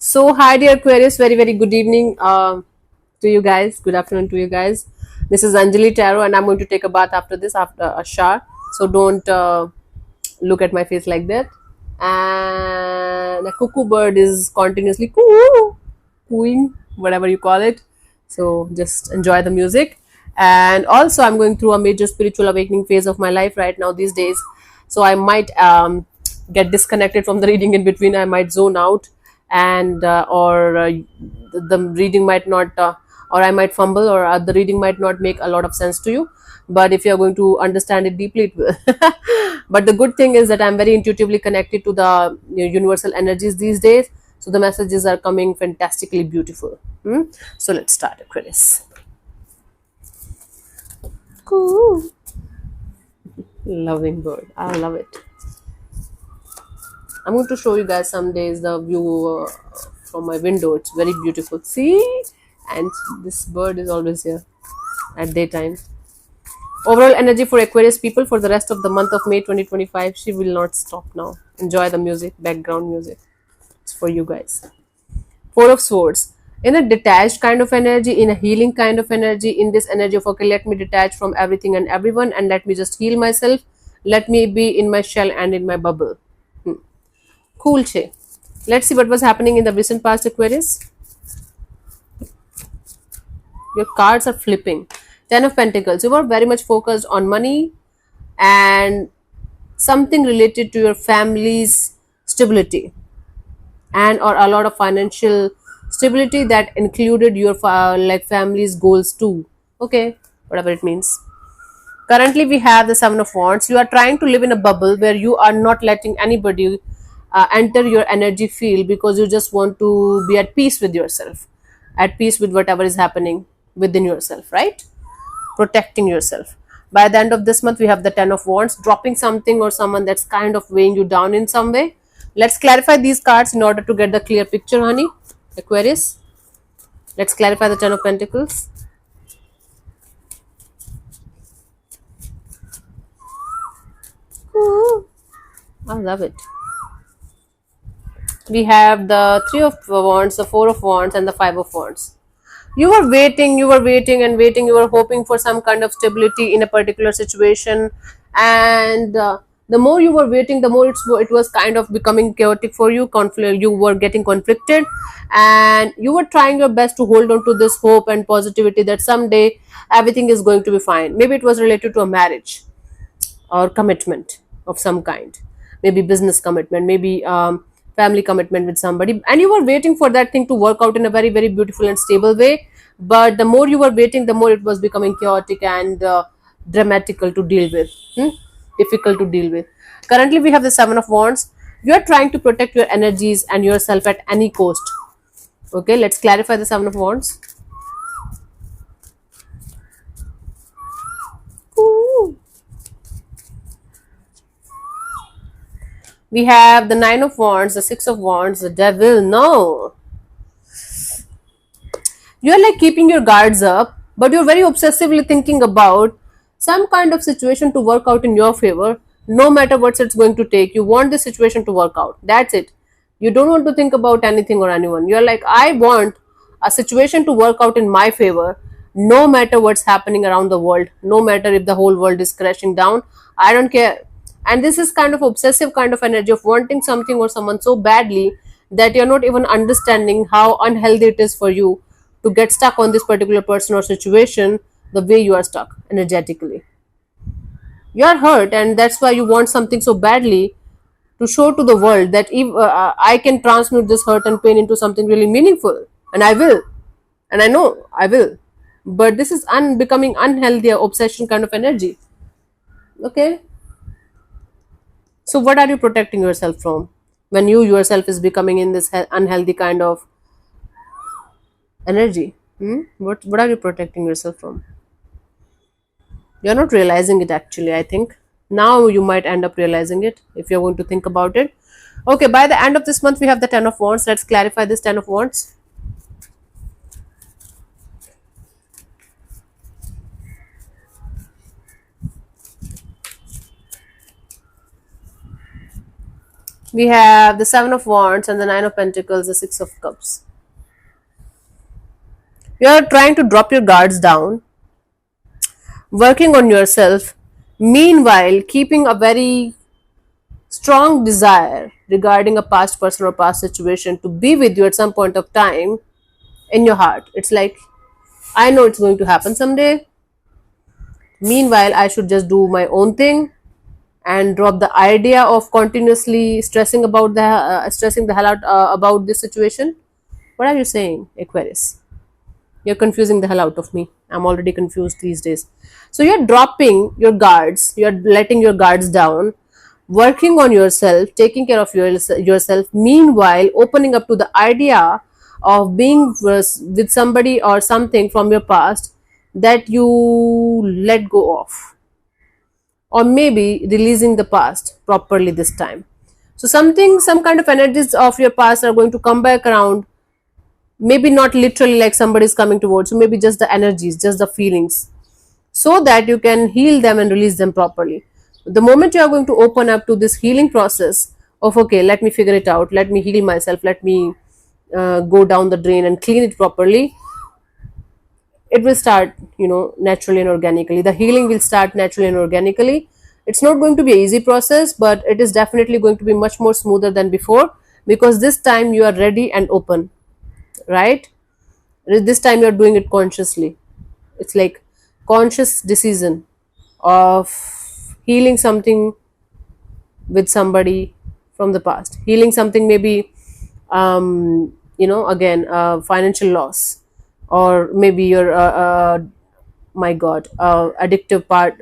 So, hi, dear Aquarius. Very, very good evening to you guys. Good afternoon to you guys. This is Anjali Tarot, and I'm going to take a bath after this, after a shower. So, don't look at my face like that. And a cuckoo bird is continuously cooing, whatever you call it. So, just enjoy the music. And also, I'm going through a major spiritual awakening phase of my life right now these days. So, I might get disconnected from the reading in between. I might zone out and or the reading might not or I might fumble, or the reading might not make a lot of sense to you, but if you're going to understand it deeply, it will. But the good thing is that I'm very intuitively connected to the universal energies these days, so the messages are coming fantastically beautiful. So let's start, Aquarius. Cool. Loving bird, I love it. I'm going to show you guys some days the view from my window. It's very beautiful. See? And this bird is always here at daytime. Overall energy for Aquarius people for the rest of the month of May 2025. She will not stop now. Enjoy the music, background music. It's for you guys. Four of Swords. In a detached kind of energy, in a healing kind of energy, in this energy of, okay, let me detach from everything and everyone and let me just heal myself. Let me be in my shell and in my bubble. Cool, Che. Let's see what was happening in the recent past, Aquarius. Your cards are flipping. Ten of Pentacles. You were very much focused on money and something related to your family's stability and or a lot of financial stability that included your like family's goals too. Okay, whatever it means. Currently, we have the Seven of Wands. You are trying to live in a bubble where you are not letting anybody enter your energy field because you just want to be at peace with yourself, at peace with whatever is happening within yourself, right? Protecting yourself. By the end of this month, we have the Ten of Wands, dropping something or someone that's kind of weighing you down in some way. Let's clarify these cards in order to get the clear picture, honey. Aquarius. Let's clarify the Ten of Pentacles. Ooh, I love it. We have the Three of Wands, the Four of Wands, and the Five of Wands. You were waiting and waiting, you were hoping for some kind of stability in a particular situation, and the more you were waiting, the more it was kind of becoming chaotic for you. You were getting conflicted, and you were trying your best to hold on to this hope and positivity that someday everything is going to be fine. Maybe it was related to a marriage or commitment of some kind, maybe business commitment, maybe family commitment with somebody, and you were waiting for that thing to work out in a very, very beautiful and stable way. But the more you were waiting, the more it was becoming chaotic and dramatical to deal with, difficult to deal with. Currently, we have the Seven of Wands. You are trying to protect your energies and yourself at any cost. Okay, let's clarify the Seven of Wands. Ooh. We have the Nine of Wands, the Six of Wands, the Devil. No, you're like keeping your guards up, but you're very obsessively thinking about some kind of situation to work out in your favor, no matter what it's going to take. You want the situation to work out. That's it. You don't want to think about anything or anyone. You're like, I want a situation to work out in my favor, no matter what's happening around the world, no matter if the whole world is crashing down. I don't care. And this is kind of obsessive kind of energy of wanting something or someone so badly that you're not even understanding how unhealthy it is for you to get stuck on this particular person or situation the way you are stuck energetically. You are hurt, and that's why you want something so badly to show to the world that if I can transmute this hurt and pain into something really meaningful, and I will, and I know I will. But this is becoming unhealthy obsession kind of energy. Okay, so what are you protecting yourself from when you yourself is becoming in this unhealthy kind of energy? What are you protecting yourself from? You're not realizing it actually, I think. Now you might end up realizing it if you're going to think about it. Okay, by the end of this month, we have the Ten of Wands. Let's clarify this Ten of Wands. We have the Seven of Wands and the Nine of Pentacles, the Six of Cups. You are trying to drop your guards down, working on yourself, meanwhile keeping a very strong desire regarding a past person or past situation to be with you at some point of time in your heart. It's like, I know it's going to happen someday. Meanwhile, I should just do my own thing and drop the idea of continuously stressing the hell out about this situation. What are you saying, Aquarius? You're confusing the hell out of me. I'm already confused these days. So you're dropping your guards, you're letting your guards down, working on yourself, taking care of yourself, meanwhile opening up to the idea of being with somebody or something from your past that you let go of, or maybe releasing the past properly this time. So some kind of energies of your past are going to come back around, maybe not literally like somebody is coming towards you, maybe just the energies, just the feelings, so that you can heal them and release them properly. The moment you are going to open up to this healing process of, okay, let me figure it out, let me heal myself, let me go down the drain and clean it properly, it will start, naturally and organically. The healing will start naturally and organically. It's not going to be an easy process, but it is definitely going to be much more smoother than before, because this time you are ready and open, right? This time you're doing it consciously. It's like conscious decision of healing something with somebody from the past, healing something, maybe again, financial loss, or maybe your my god, addictive part,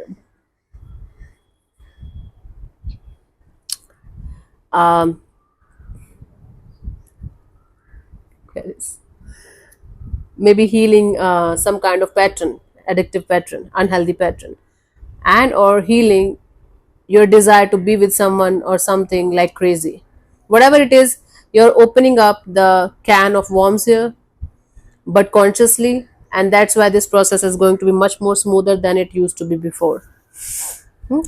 um yes, maybe healing some kind of pattern, addictive pattern, unhealthy pattern, and or healing your desire to be with someone or something like crazy. Whatever it is, you're opening up the can of worms here, but consciously, and that's why this process is going to be much more smoother than it used to be before.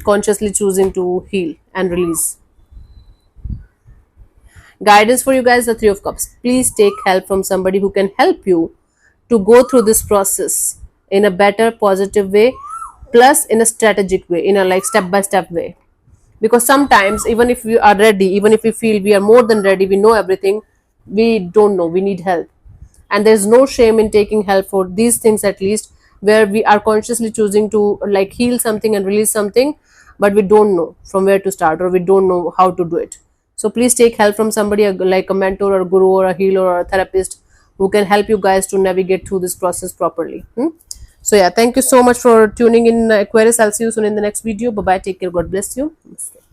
Consciously choosing to heal and release. Guidance for you guys, the Three of Cups. Please take help from somebody who can help you to go through this process in a better, positive way, plus in a strategic way, in a like step by step way. Because sometimes, even if we are ready, even if we feel we are more than ready, we know everything, we don't know, we need help. And there's no shame in taking help for these things, at least where we are consciously choosing to like heal something and release something, but we don't know from where to start, or we don't know how to do it. So please take help from somebody like a mentor or a guru or a healer or a therapist who can help you guys to navigate through this process properly. So yeah, thank you so much for tuning in, Aquarius. I'll see you soon in the next video. Bye bye, take care, God bless you. Namaste.